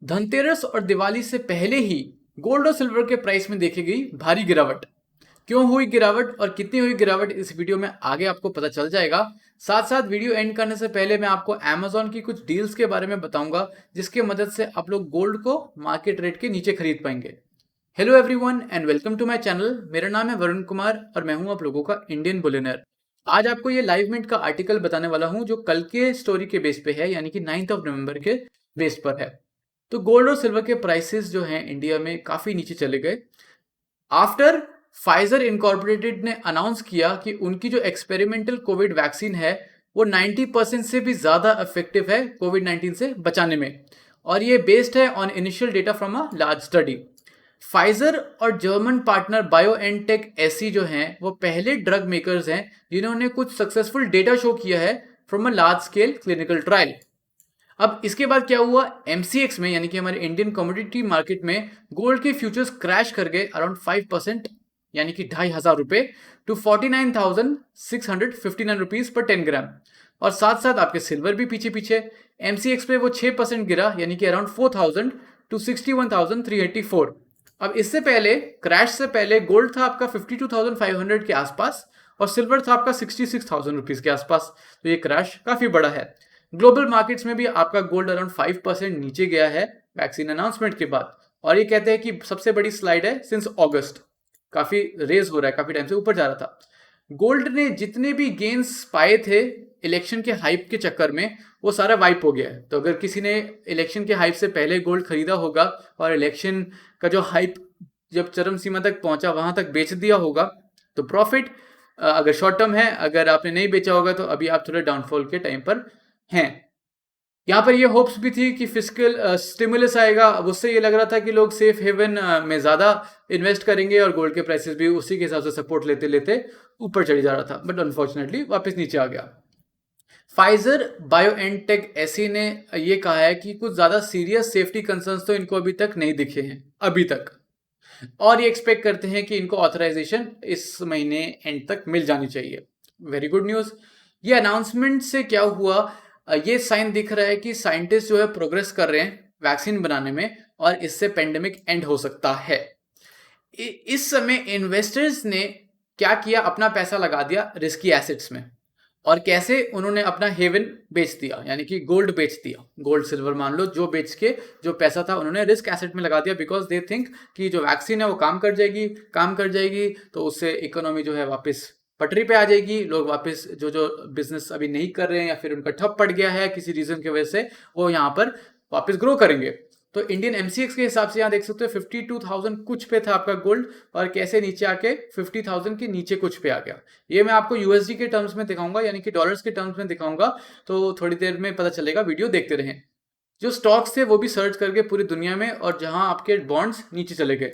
धनतेरस और दिवाली से पहले ही गोल्ड और सिल्वर के प्राइस में देखी गई भारी गिरावट। क्यों हुई गिरावट और कितनी हुई गिरावट इस वीडियो में आगे आपको पता चल जाएगा। साथ साथ वीडियो एंड करने से पहले मैं आपको Amazon की कुछ डील्स के बारे में बताऊंगा जिसके मदद से आप लोग गोल्ड को मार्केट रेट के नीचे खरीद पाएंगे। Hello everyone and welcome to my channel. मेरा नाम है वरुण कुमार और मैं हूं आप लोगों का इंडियन बुलियनर। आज आपको ये लाइव मिंट का आर्टिकल बताने वाला हूं जो कल के स्टोरी के बेस पे है, यानी कि 9 नवंबर के बेस पर है। तो गोल्ड और सिल्वर के प्राइसेस जो हैं इंडिया में काफ़ी नीचे चले गए आफ्टर फाइजर इनकॉर्पोरेटेड ने अनाउंस किया कि उनकी जो एक्सपेरिमेंटल कोविड वैक्सीन है वो 90% से भी ज़्यादा इफेक्टिव है कोविड 19 से बचाने में, और ये बेस्ड है on initial data from a large study. Pfizer और जर्मन पार्टनर बायोएनटेक ऐसी जो हैं वो पहले ड्रग मेकर्स हैं जिन्होंने कुछ सक्सेसफुल डेटा शो किया है from a large scale clinical trial. अब इसके बाद क्या हुआ, एमसीएक्स में यानी कि हमारे इंडियन कमोडिटी मार्केट में गोल्ड के फ्यूचर्स क्रैश कर गए अराउंड 5%, यानी कि 2,500 रुपए टू 49,659 रुपीज पर 10 ग्राम। और साथ साथ आपके सिल्वर भी पीछे पीछे एमसीएक्स पे वो 6% गिरा, यानी कि अराउंड 4,000 टू 61,384। अब इससे पहले क्रैश से पहले गोल्ड था आपका 52,500 के आसपास और सिल्वर था आपका 66,000 रुपीज के आसपास। तो ये क्रैश काफी बड़ा है। ग्लोबल मार्केट्स में भी आपका गोल्ड अराउंड 5% नीचे गया है वैक्सीन अनाउंसमेंट के बाद, और ये कहते हैं कि सबसे बड़ी स्लाइड है सिंस अगस्त। काफी रेज हो रहा है, काफी टाइम से ऊपर जा रहा था। गोल्ड ने जितने भी गेन्स पाए थे इलेक्शन के हाइप के चक्कर में वो सारा वाइप हो गया है। तो अगर किसी ने इलेक्शन के हाइप से पहले गोल्ड खरीदा होगा और इलेक्शन का जो हाइप जब चरम सीमा तक पहुंचा वहां तक बेच दिया होगा तो प्रॉफिट अगर शॉर्ट टर्म है। अगर आपने नहीं बेचा होगा तो अभी आप थोड़े डाउनफॉल के टाइम पर हैं। यहाँ पर ये होप्स भी थी कि फिजिकल स्टिमुलस आएगा, अब उससे ये लग रहा था कि लोग सेफ हेवन में ज़्यादा इन्वेस्ट करेंगे और गोल्ड के प्राइसेस भी उसी के हिसाब से सपोर्ट लेते लेते ऊपर चढ़ी जा रहा था, बट अनफॉर्चुनेटली वापस नीचे आ गया। फाइजर बायोएनटेक एसी ने ये कहा है कि कुछ ज़्यादा सीरियस सेफ्टी कंसर्न्स तो इनको अभी तक नहीं दिखे हैं अभी तक, और ये एक्सपेक्ट करते हैं कि इनको ऑथराइजेशन इस महीने एंड तक मिल जानी चाहिए। Very good news. ये अनाउंसमेंट से क्या हुआ, ये साइन दिख रहा है कि साइंटिस्ट जो है प्रोग्रेस कर रहे हैं वैक्सीन बनाने में और इससे पेंडेमिक एंड हो सकता है। इस समय इन्वेस्टर्स ने क्या किया, अपना पैसा लगा दिया रिस्की एसेट्स में। और कैसे उन्होंने अपना हेवन बेच दिया, यानी कि गोल्ड बेच दिया, गोल्ड सिल्वर मान लो, जो बेच के जो पैसा था उन्होंने रिस्क एसेट में लगा दिया, बिकॉज दे थिंक कि जो वैक्सीन है वो काम कर जाएगी तो उससे इकोनॉमी जो है वापस पटरी पे आ जाएगी। लोग वापस जो जो बिजनेस अभी नहीं कर रहे हैं या फिर उनका ठप पड़ गया है किसी रीजन की वजह से, वो यहाँ पर वापस ग्रो करेंगे। तो इंडियन एमसीएक्स के हिसाब से यहाँ देख सकते हो 52,000 कुछ पे था आपका गोल्ड और कैसे नीचे आके 50,000 के नीचे कुछ पे आ गया। ये मैं आपको यूएसडी के टर्म्स में दिखाऊंगा, यानी कि डॉलर्स के टर्म्स में दिखाऊंगा, तो थोड़ी देर में पता चलेगा, वीडियो देखते रहें। जो स्टॉक्स थे वो भी सर्च करके पूरी दुनिया में, और जहां आपके बॉन्ड्स नीचे चले गए,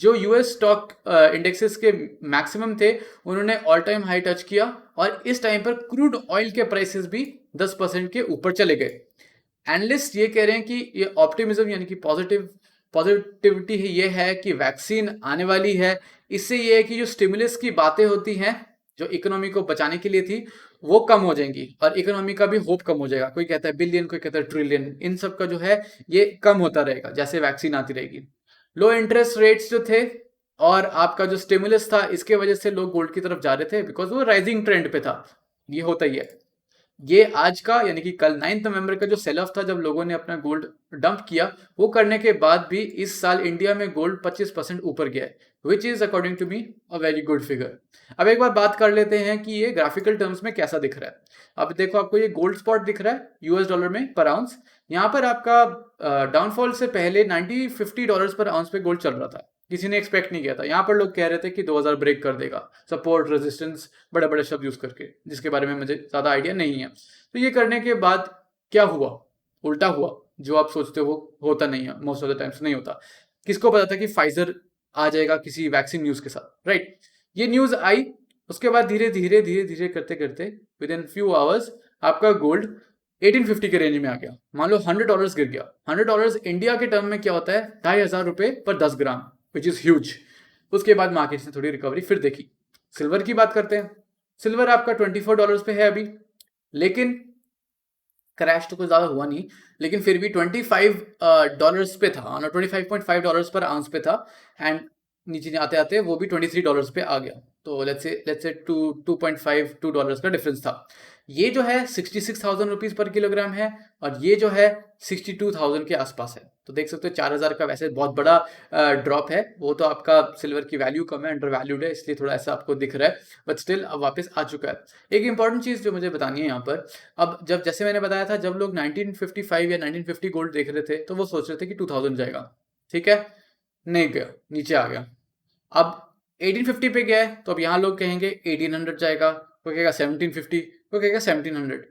जो यूएस स्टॉक इंडेक्सेस के मैक्सिमम थे उन्होंने ऑल टाइम हाई टच किया, और इस टाइम पर क्रूड ऑयल के प्राइसेस भी 10% के ऊपर चले गए। एनालिस्ट ये कह रहे हैं कि ये ऑप्टिमिज्म यानी कि पॉजिटिविटी ये है कि वैक्सीन आने वाली है। इससे ये है कि जो स्टिमुलस की बातें होती हैं जो इकोनॉमी को बचाने के लिए थी वो कम हो जाएंगी और इकोनॉमी का भी होप कम हो जाएगा। कोई कहता है बिलियन, कोई कहता है ट्रिलियन, इन सब का जो है ये कम होता रहेगा जैसे वैक्सीन आती रहेगी। लो इंटरेस्ट रेट्स जो थे और आपका जो स्टिमुलस था इसके वजह से लोग गोल्ड की तरफ जा रहे थे, बिकॉज वो राइजिंग ट्रेंड पे था। ये होता ही है। ये आज का यानी कि कल 9 नवंबर का जो सेल ऑफ था जब लोगों ने अपना गोल्ड डंप किया, वो करने के बाद भी इस साल इंडिया में गोल्ड 25% ऊपर गया है, which is according to me a very good figure. अब एक बार बात कर लेते हैं कि ये ग्राफिकल टर्म्स में कैसा दिख रहा है। अब देखो आपको ये गोल्ड स्पॉट दिख रहा है यूएस डॉलर में पर आउंस। यहाँ पर आपका डाउनफॉल से पहले 90-50 डॉलर्स पर आउंस पे गोल्ड चल रहा था। किसी ने एक्सपेक्ट नहीं किया था। यहाँ पर लोग कह रहे थे कि 2000 ब्रेक कर देगा, सपोर्ट रेजिस्टेंस बड़े बड़े शब्द यूज करके, जिसके बारे में मुझे ज़्यादा आइडिया नहीं है। तो ये करने के बाद क्या हुआ, उल्टा हुआ। जो आप सोचते हो होता नहीं है, मोस्ट ऑफ द टाइम्स नहीं होता। किसको पता था कि फाइजर आ जाएगा किसी वैक्सीन न्यूज़ के साथ, राइट। ये न्यूज़ आई, उसके बाद धीरे धीरे धीरे धीरे करते करते विद इन फ्यू आवर्स आपका गोल्ड 1850 के रेंज में आ गया। मान लो $100 गिर गया। $100 इंडिया के टर्म में क्या होता है, 2,500 रुपये पर 10 ग्राम, विच इज ह्यूज। उसके बाद मार्केट ने थोड़ी रिकवरी फिर देखी। सिल्वर की बात करते हैं। सिल्वर आपका $24 पे है अभी, लेकिन क्रैश तो कुछ ज़्यादा हुआ नहीं, लेकिन फिर भी $25 पे था, $25.5 पर आउंस पे था, एंड नीचे आते आते वो भी $23 पे आ गया। तो लेट्स से $2.52 का डिफरेंस था। ये जो है 66,000 रुपीज़ पर किलोग्राम है, और ये जो है 62,000 के आसपास है। तो देख सकते हो 4,000 का वैसे बहुत बड़ा ड्रॉप है। वो तो आपका सिल्वर की वैल्यू कम है, अंडर वैल्यूड है, इसलिए थोड़ा ऐसा आपको दिख रहा है, बट स्टिल अब वापस आ चुका है। एक इंपॉर्टेंट चीज़ जो मुझे बतानी है यहाँ पर, अब जब जैसे मैंने बताया था, जब लोग 1955 या 1950 गोल्ड देख रहे थे तो वो सोच रहे थे कि 2000 जाएगा, ठीक है, नहीं गया, नीचे आ गया। अब 1850 पे गया है, तो अब यहाँ लोग कहेंगे 1800 जाएगा, कोई कहेगा 1750, कोई कहेगा 1700।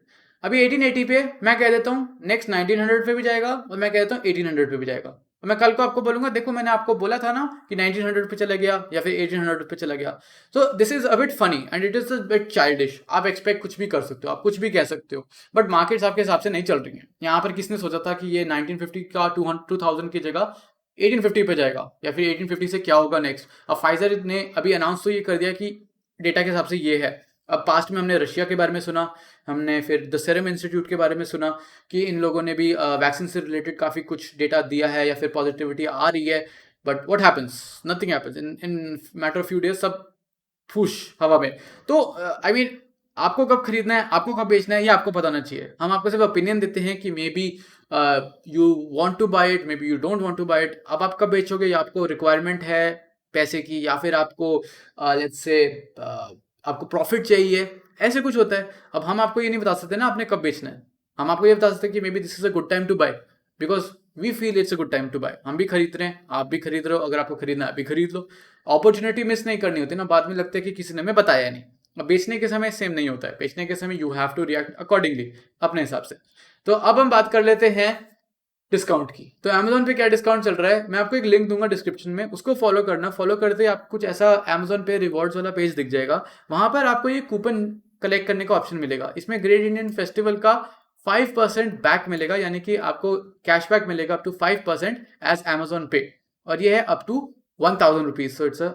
अभी 1880 पे मैं कह देता हूँ नेक्स्ट 1900 पे भी जाएगा, और मैं कह देता हूँ 1800 पे भी जाएगा। और मैं कल को आपको बोलूंगा, देखो मैंने आपको बोला था ना कि 1900 पे चला गया या फिर 1800 पे चला गया। So this is a bit funny and it is a bit childish. आप एक्सपेक्ट कुछ भी कर सकते हो, आप कुछ भी कह सकते हो, बट मार्केट्स आपके हिसाब से नहीं चल रही हैं। यहाँ पर किसने सोचा था कि ये 1950 का 2000 की जगह 1850 पे जाएगा, या फिर 1850 से क्या होगा नेक्स्ट। अब फाइजर ने अभी अनाउंस तो ये कर दिया कि डेटा के हिसाब से ये है। अब पास्ट में हमने रशिया के बारे में सुना, हमने फिर द सेरम इंस्टीट्यूट के बारे में सुना कि इन लोगों ने भी वैक्सीन से रिलेटेड काफ़ी कुछ डेटा दिया है या फिर पॉजिटिविटी आ रही है, but what happens, nothing happens in matter of few days, सब फूश हवा में। तो आई मीन आपको कब खरीदना है, आपको कब बेचना है, ये आपको पता होना चाहिए। हम आपको सिर्फ ओपिनियन देते हैं कि maybe you want to buy it, maybe you don't want to buy it. अब आप कब बेचोगे, या आपको रिक्वायरमेंट है पैसे की, या फिर आपको लेट्स से आपको प्रॉफिट चाहिए, ऐसे कुछ होता है। अब हम आपको ये नहीं बता सकते ना आपने कब बेचना है। हम आपको ये बता सकते हैं कि maybe this is a good time to buy, because we feel it's a good time to buy. हम भी खरीद रहे हैं, आप भी खरीद रहे हो, अगर आपको खरीदना है अभी खरीद लो। अपॉर्चुनिटी मिस नहीं करनी होती ना, बाद में लगता है कि किसी ने हमें बताया नहीं। अब बेचने के समय सेम नहीं होता है, बेचने के समय you have to react accordingly अपने हिसाब से। तो अब हम बात कर लेते हैं डिस्काउंट की। तो अमेजोन पे क्या डिस्काउंट चल रहा है, मैं आपको एक लिंक दूंगा डिस्क्रिप्शन में, उसको फॉलो करना। फॉलो करते ही आपको कुछ ऐसा अमेजोन पे रिवॉर्ड्स वाला पेज दिख जाएगा, वहां पर आपको ये कूपन कलेक्ट करने का ऑप्शन मिलेगा। इसमें ग्रेट इंडियन फेस्टिवल का 5% बैक मिलेगा, यानी कि आपको कैशबैक मिलेगा अप टू 5% एज अमेजोन पे, और ये है up to 1000 rupees, so it's a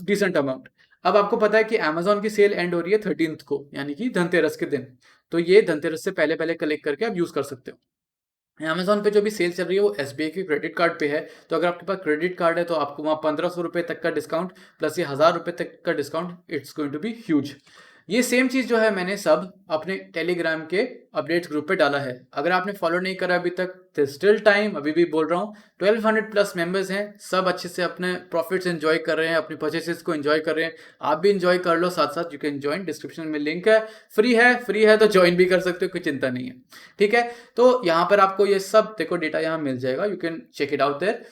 decent amount. अब आपको पता है कि अमेजोन की सेल एंड हो रही है 13th को, यानी कि धनतेरस के दिन। तो ये धनतेरस से पहले पहले कलेक्ट करके आप यूज कर सकते हो। अमेजोन पे जो भी सेल चल रही है वो एसबीआई के क्रेडिट कार्ड पे है, तो अगर आपके पास क्रेडिट कार्ड है तो आपको वहाँ 1500 रुपये तक का डिस्काउंट प्लस ये 1000 रुपये तक का discount, it's going to be huge. ये सेम चीज़ जो है मैंने सब अपने टेलीग्राम के अपडेट्स ग्रुप पे डाला है। अगर आपने फॉलो नहीं करा अभी तक, तो स्टिल टाइम, अभी भी बोल रहा हूँ। 1200 प्लस मेंबर्स हैं, सब अच्छे से अपने प्रॉफिट्स एंजॉय कर रहे हैं, अपनी परचेसेस को एंजॉय कर रहे हैं। आप भी एंजॉय कर लो साथ साथ। यू कैन ज्वाइन, डिस्क्रिप्शन में लिंक है, फ्री है तो ज्वाइन भी कर सकते हो, कोई चिंता नहीं है, ठीक है। तो यहाँ पर आपको ये सब देखो डेटा यहाँ मिल जाएगा, you can check it out there.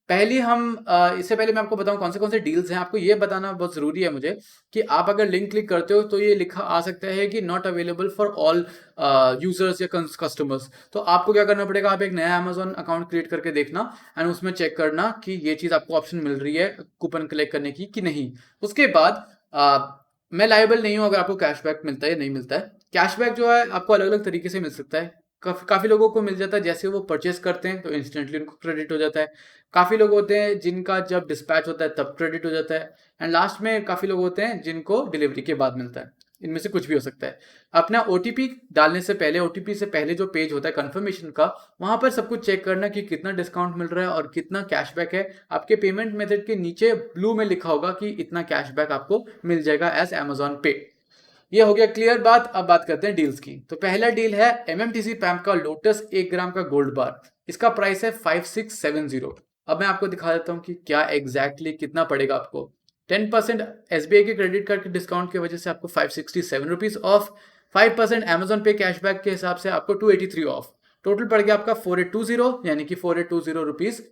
पहले हम इससे पहले मैं आपको बताऊं कौन से डील्स हैं, आपको ये बताना बहुत ज़रूरी है मुझे कि आप अगर लिंक क्लिक करते हो तो ये लिखा आ सकता है कि not available for all users या कस्टमर्स। तो आपको क्या करना पड़ेगा, आप एक नया अमेजोन अकाउंट क्रिएट करके देखना एंड उसमें चेक करना कि ये चीज़ आपको ऑप्शन मिल रही है कूपन कलेक्ट करने की कि नहीं। उसके बाद मैं लायबल नहीं हूँ अगर आपको कैशबैक मिलता है या नहीं मिलता है। कैशबैक जो है आपको अलग अलग तरीके से मिल सकता है। काफ़ी लोगों को मिल जाता है, जैसे वो परचेस करते हैं तो इंस्टेंटली उनको क्रेडिट हो जाता है। काफ़ी लोग होते हैं जिनका जब डिस्पैच होता है तब क्रेडिट हो जाता है, एंड लास्ट में काफ़ी लोग होते हैं जिनको डिलीवरी के बाद मिलता है। इनमें से कुछ भी हो सकता है। अपना ओटीपी डालने से पहले, ओटीपी से पहले जो पेज होता है कंफर्मेशन का, वहाँ पर सब कुछ चेक करना कि कितना डिस्काउंट मिल रहा है और कितना कैशबैक है। आपके पेमेंट मेथड के नीचे ब्लू में लिखा होगा कि इतना कैशबैक आपको मिल जाएगा एज अमेजॉन पे। ये हो गया क्लियर बात। अब बात करते हैं डील्स की। तो पहला डील है एमएमटीसी पैम्प का लोटस 1 ग्राम का गोल्ड बार। इसका प्राइस है 5670। अब मैं आपको दिखा देता हूँ कि क्या एग्जैक्टली कितना पड़ेगा आपको। 10% एसबीआई के क्रेडिट कार्ड के डिस्काउंट की वजह से आपको 567 रुपीज ऑफ, 5% अमेजॉन पे कैशबैक के हिसाब से आपको 283 ऑफ। टोटल पड़ गया आपका 4820, यानी कि 4820 rupees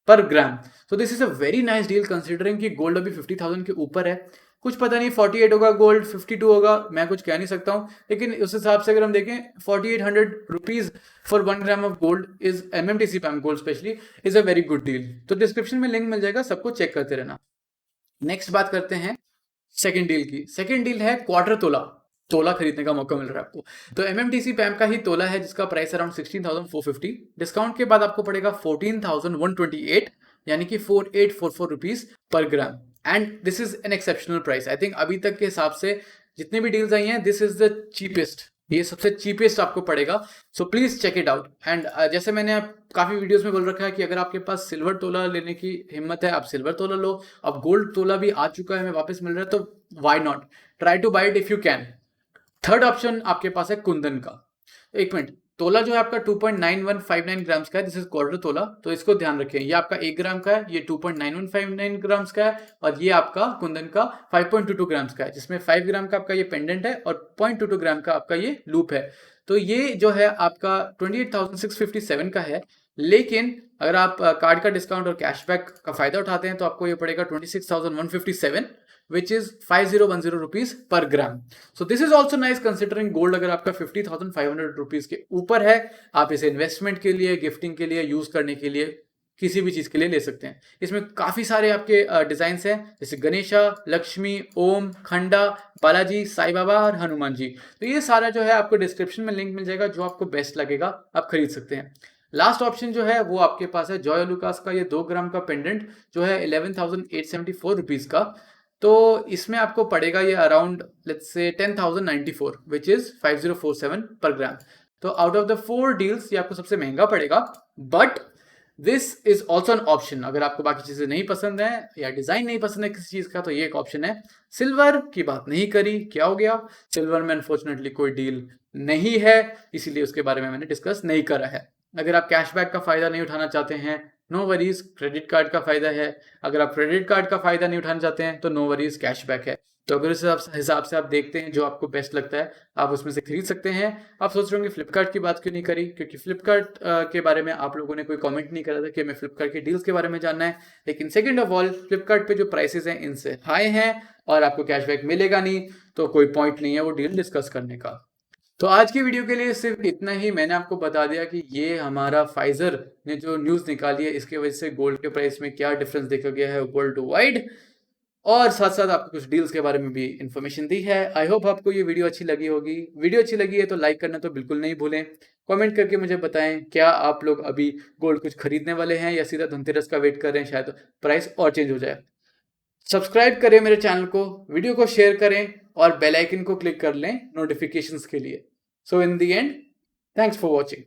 per gram. So this is a very nice deal considering कि गोल्ड अभी 50,000 के ऊपर है। कुछ पता नहीं 48 होगा गोल्ड, 52 होगा, मैं कुछ कह नहीं सकता हूँ, लेकिन उस हिसाब से अगर हम देखें 4800 rupees for 1 gram of gold is MMTC पैम्प gold specially is a very good deal. तो डिस्क्रिप्शन में लिंक मिल जाएगा, सबको चेक करते रहना। नेक्स्ट बात करते हैं सेकंड डील की। सेकंड डील है क्वार्टर तोला। तोला खरीदने का मौका मिल रहा है आपको। तो एमएमटीसी पैम्प का ही तोला है जिसका प्राइस अराउंड 16,450। डिस्काउंट के बाद आपको पड़ेगा 14,128, यानी कि 4844 rupees per gram. And this is an exceptional price. I think अभी तक के हिसाब से जितने भी डील्स आई हैं, दिस इज द चीपेस्ट ये सबसे चीपेस्ट आपको पड़ेगा, so please check it out. And जैसे मैंने काफी वीडियोस में बोल रखा है कि अगर आपके पास सिल्वर तोला लेने की हिम्मत है, आप सिल्वर तोला लो। अब गोल्ड तोला भी आ चुका है, हमें वापस मिल रहा है, तो why not, try to buy it if you can. Third option आपके पास है कुंदन का। एक मिनट, तोला जो है आपका 2.9159 ग्राम्स का है, दिस इज क्वार्टर तोला, तो इसको ध्यान रखें। ये आपका 1 ग्राम का है, ये 2.9159 ग्राम्स का है, और ये आपका कुंदन का 5.22 ग्राम्स का है, जिसमें 5 ग्राम का आपका ये पेंडेंट है और 0.22 ग्राम का आपका ये लूप है। तो ये जो है आपका 28,657 का है। लेकिन अगर आप कार्ड का डिस्काउंट और कैशबैक का फायदा उठाते हैं तो आपको ये पड़ेगा 26,157, which is 5010 rupees per gram. So this is also nice considering gold अगर आपका 50,500 rupees के ऊपर है, आप इसे इन्वेस्टमेंट के लिए, गिफ्टिंग के लिए, यूज करने के लिए, किसी भी चीज के लिए ले सकते हैं। इसमें काफी सारे आपके डिजाइन हैं, जैसे गणेशा, लक्ष्मी, ओम, खंडा, बालाजी, साईं बाबा और हनुमान जी। तो ये सारा जो है आपको डिस्क्रिप्शन में लिंक मिल जाएगा, जो आपको बेस्ट लगेगा आप खरीद सकते हैं। लास्ट ऑप्शन जो है वो आपके पास है जॉय लुकास का ये 2 ग्राम का पेंडेंट, जो है 11,874 रुपीज का। तो इसमें आपको पड़ेगा ये around let's say 10,094, which is 5047 पर ग्राम। तो आउट ऑफ द 4 डील्स ये आपको सबसे महंगा पड़ेगा, but this is also an option. अगर आपको बाकी चीजें नहीं पसंद है या डिजाइन नहीं पसंद है किसी चीज का, तो ये एक ऑप्शन है। सिल्वर की बात नहीं करी, क्या हो गया, सिल्वर में अनफॉर्चुनेटली कोई डील नहीं है, इसीलिए उसके बारे में मैंने डिस्कस नहीं करा है। अगर आप कैशबैक का फायदा नहीं उठाना चाहते हैं, नो वरीज, क्रेडिट कार्ड का फायदा है। अगर आप क्रेडिट कार्ड का फायदा नहीं उठाना चाहते हैं तो नो वरीज, कैशबैक है। तो अगर इस हिसाब से आप देखते हैं जो आपको बेस्ट लगता है, आप उसमें से खरीद सकते हैं। आप सोच रहे होंगे फ्लिपकार्ट की बात क्यों नहीं करी, क्योंकि फ्लिपकार्ट के बारे में आप लोगों ने कोई कमेंट नहीं करा था कि हमें फ्लिपकार्ट के डील्स के बारे में जानना है। लेकिन सेकंड ऑफ ऑल, फ्लिपकार्ट पे जो प्राइसेस हैं इनसे हाई हैं और आपको कैशबैक मिलेगा नहीं, तो कोई पॉइंट नहीं है वो डील डिस्कस करने का। तो आज की वीडियो के लिए सिर्फ इतना ही। मैंने आपको बता दिया कि ये हमारा फाइजर ने जो न्यूज़ निकाली है, इसके वजह से गोल्ड के प्राइस में क्या डिफरेंस देखा गया है वर्ल्ड वाइड, और साथ साथ आपको कुछ डील्स के बारे में भी इन्फॉर्मेशन दी है। आई होप आपको ये वीडियो अच्छी लगी होगी। वीडियो अच्छी लगी है तो लाइक करना तो बिल्कुल नहीं भूलें। कमेंट करके मुझे बताएं, क्या आप लोग अभी गोल्ड कुछ खरीदने वाले हैं या सीधा धनतेरस का वेट कर रहे हैं, शायद प्राइस और चेंज हो जाए। सब्सक्राइब करें मेरे चैनल को, वीडियो को शेयर करें और बेल आइकन को क्लिक कर लें नोटिफिकेशंस के लिए। So in the end, thanks for watching.